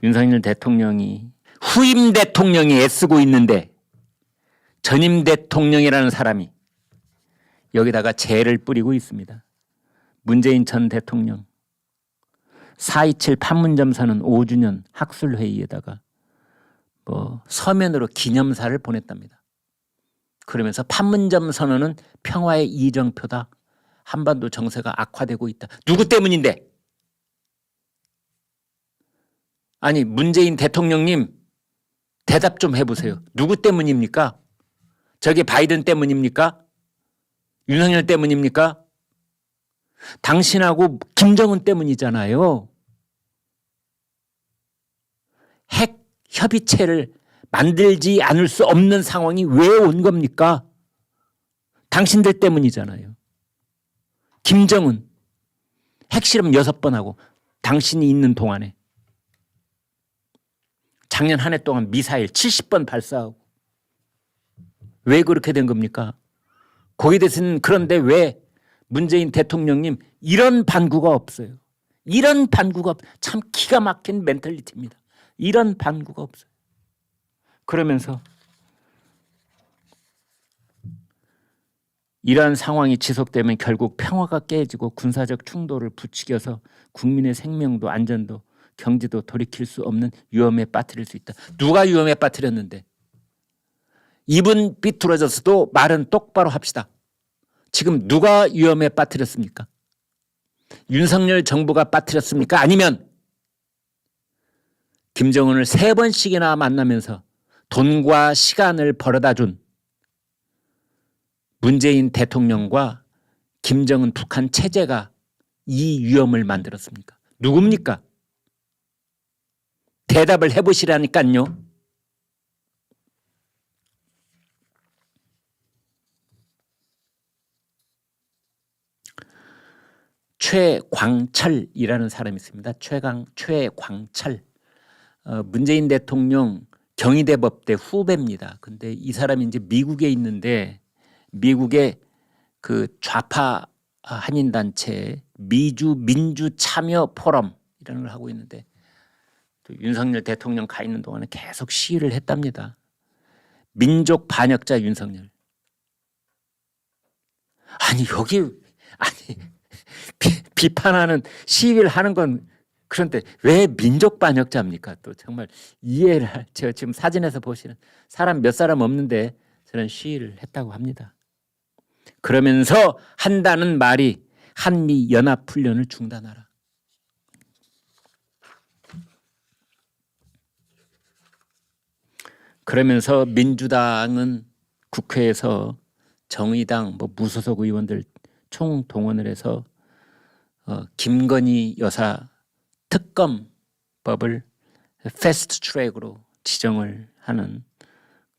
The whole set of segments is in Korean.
윤석열 대통령이 후임 대통령이 애쓰고 있는데 전임 대통령이라는 사람이 여기다가 재를 뿌리고 있습니다. 문재인 전 대통령 4.27 판문점 선언 5주년 학술회의에다가 서면으로 기념사를 보냈답니다. 그러면서 판문점 선언은 평화의 이정표다. 한반도 정세가 악화되고 있다. 누구 때문인데? 아니 문재인 대통령님 대답 좀 해보세요. 누구 때문입니까? 저게 바이든 때문입니까? 윤석열 때문입니까? 당신하고 김정은 때문이잖아요. 핵 협의체를 만들지 않을 수 없는 상황이 왜 온 겁니까? 당신들 때문이잖아요. 김정은 핵실험 6번 하고 당신이 있는 동안에 작년 한 해 동안 미사일 70번 발사하고 왜 그렇게 된 겁니까? 거기에 대해서는 그런데 왜 문재인 대통령님 이런 반구가 없어요. 이런 반구가 참 기가 막힌 멘탈리티입니다. 이런 반구가 없어요. 그러면서 이러한 상황이 지속되면 결국 평화가 깨지고 군사적 충돌을 부추겨서 국민의 생명도 안전도 경제도 돌이킬 수 없는 위험에 빠뜨릴 수 있다. 누가 위험에 빠뜨렸는데? 입은 삐뚤어졌어도 말은 똑바로 합시다. 지금 누가 위험에 빠뜨렸습니까? 윤석열 정부가 빠뜨렸습니까? 아니면 김정은을 3번씩이나 만나면서 돈과 시간을 벌어다 준 문재인 대통령과 김정은 북한 체제가 이 위험을 만들었습니까? 누굽니까? 대답을 해보시라니까요. 최광철이라는 사람이 있습니다. 최광철. 문재인 대통령 경희대법대 후배입니다. 근데 이 사람이 이제 미국에 있는데 미국의 그 좌파 한인단체 미주 민주참여 포럼이라는 걸 하고 있는데 또 윤석열 대통령 가 있는 동안에 계속 시위를 했답니다. 민족 반역자 윤석열. 아니 여기 비판하는 시위를 하는 건 그런데 왜 민족 반역자입니까? 또 정말 이해를 제가 지금 사진에서 보시는 사람 몇 사람 없는데 저는 시위를 했다고 합니다. 그러면서 한다는 말이 한미 연합 훈련을 중단하라. 그러면서 민주당은 국회에서 정의당 무소속 의원들 총동원을 해서 김건희 여사 특검법을 패스트 트랙으로 지정을 하는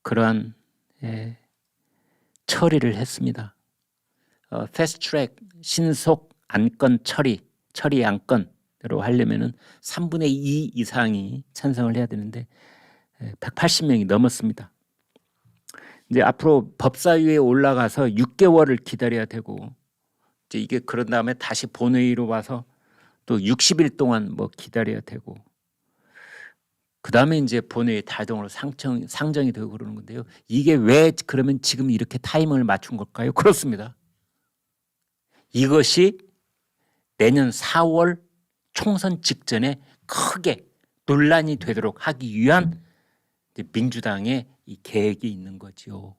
그러한 처리를 했습니다. 패스트 트랙 신속 안건 처리 안건으로 하려면은 3분의 2 이상이 찬성을 해야 되는데 180명이 넘었습니다. 이제 앞으로 법사위에 올라가서 6개월을 기다려야 되고 이제 이게 그런 다음에 다시 본회의로 와서 또 60일 동안 기다려야 되고 그 다음에 이제 본회의 자동으로 상정이 되고 그러는 건데요. 이게 왜 그러면 지금 이렇게 타이밍을 맞춘 걸까요? 그렇습니다. 이것이 내년 4월 총선 직전에 크게 논란이 되도록 하기 위한 민주당의 이 계획이 있는 거죠.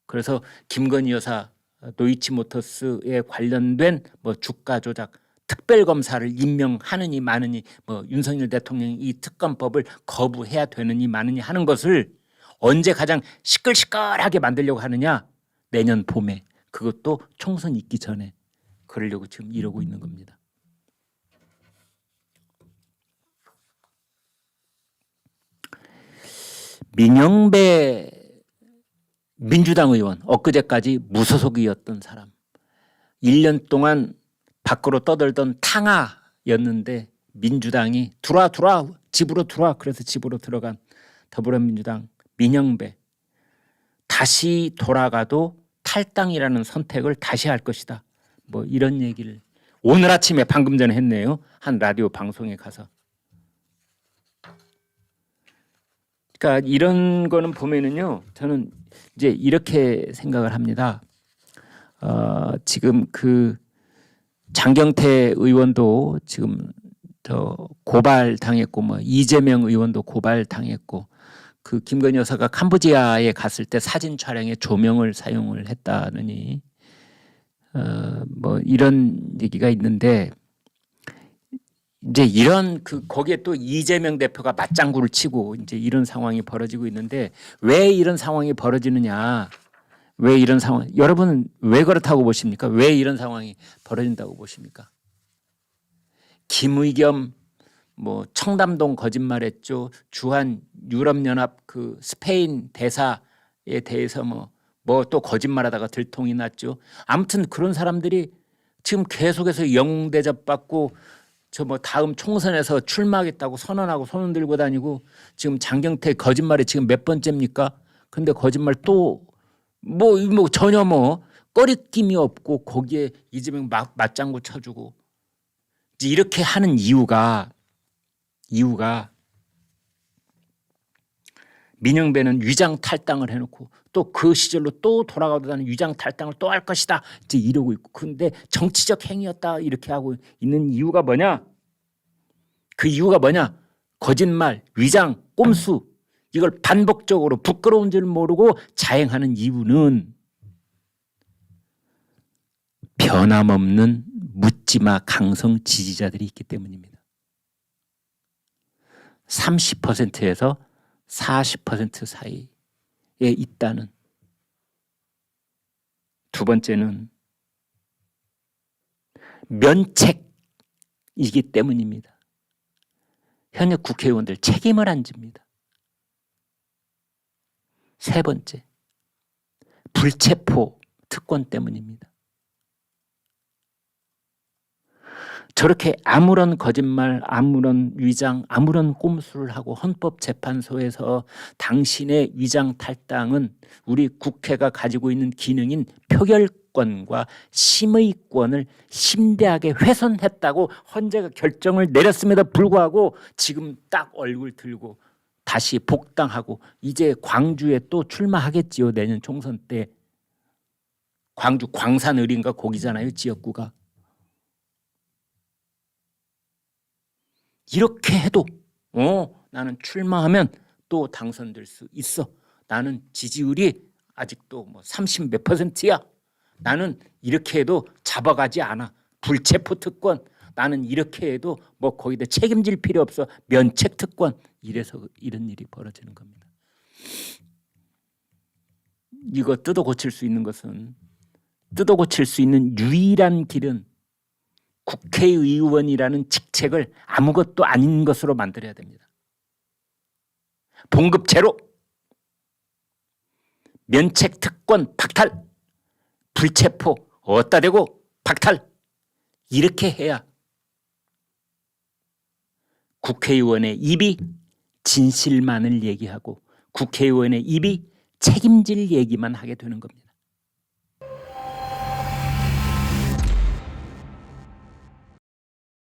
그래서 김건희 여사 도이치모터스에 관련된 주가 조작 특별검사를 임명하느니 마느니 윤석열 대통령이 이 특검법을 거부해야 되느니 마느니 하는 것을 언제 가장 시끌시끌하게 만들려고 하느냐? 내년 봄에. 그것도 총선 있기 전에 그러려고 지금 이러고 있는 겁니다. 민영배 민주당 의원 엊그제까지 무소속이었던 사람 1년 동안 밖으로 떠들던 탕아였는데 민주당이 들어와 집으로 들어와 그래서 집으로 들어간 더불어민주당 민영배 다시 돌아가도 탈당이라는 선택을 다시 할 것이다. 이런 얘기를 오늘 아침에 방금 전에 했네요. 한 라디오 방송에 가서. 그러니까 이런 거는 보면은요, 저는 이제 이렇게 생각을 합니다. 지금 그 장경태 의원도 지금 저 고발 당했고, 뭐 이재명 의원도 고발 당했고, 그 김건희 여사가 캄보디아에 갔을 때 사진 촬영에 조명을 사용을 했다느니 뭐 이런 얘기가 있는데, 이제 이런 그 거기에 또 이재명 대표가 맞장구를 치고 이제 이런 상황이 벌어지고 있는데, 왜 이런 상황이 벌어지느냐? 왜 이런 상황? 여러분은 왜 그렇다고 보십니까? 왜 이런 상황이 벌어진다고 보십니까? 김의겸 뭐 청담동 거짓말했죠. 주한 유럽연합 그 스페인 대사에 대해서 뭐 또 거짓말하다가 들통이 났죠. 아무튼 그런 사람들이 지금 계속해서 영웅 대접 받고 저 뭐 다음 총선에서 출마하겠다고 선언하고 손을 들고 다니고, 지금 장경태 거짓말이 지금 몇 번째입니까? 근데 거짓말 또 뭐 전혀 뭐 꺼리낌이 없고 거기에 이재명 맞장구 쳐주고, 이렇게 하는 이유가 민영배는 위장 탈당을 해놓고 또 그 시절로 또 돌아가다는 위장 탈당을 또 할 것이다 이제 이러고 있고, 근데 정치적 행위였다 이렇게 하고 있는 이유가 뭐냐? 그 이유가 뭐냐? 거짓말, 위장, 꼼수, 이걸 반복적으로 부끄러운 줄 모르고 자행하는 이유는 변함없는 묻지마 강성 지지자들이 있기 때문입니다. 30%에서 40% 사이에 있다는. 두 번째는 면책이기 때문입니다. 현역 국회의원들 책임을 안 집니다. 세 번째, 불체포 특권 때문입니다. 저렇게 아무런 거짓말, 아무런 위장, 아무런 꼼수를 하고 헌법재판소에서 당신의 위장 탈당은 우리 국회가 가지고 있는 기능인 표결권과 심의권을 심대하게 훼손했다고 헌재가 결정을 내렸음에도 불구하고 지금 딱 얼굴 들고 다시 복당하고 이제 광주에 또 출마하겠지요. 내년 총선 때. 광주 광산을인가 거기잖아요. 지역구가. 이렇게 해도 나는 출마하면 또 당선될 수 있어. 나는 지지율이 아직도 뭐 30 몇 %야. 나는 이렇게 해도 잡아가지 않아. 불체포 특권. 나는 이렇게 해도 뭐 거기다 책임질 필요 없어. 면책 특권. 이래서 이런 일이 벌어지는 겁니다. 이거 뜯어 고칠 수 있는 것은, 뜯어 고칠 수 있는 유일한 길은 국회의원이라는 직책을 아무것도 아닌 것으로 만들어야 됩니다. 봉급 제로, 면책 특권 박탈, 불체포 어디다 대고 박탈, 이렇게 해야 국회의원의 입이 진실만을 얘기하고 국회의원의 입이 책임질 얘기만 하게 되는 겁니다.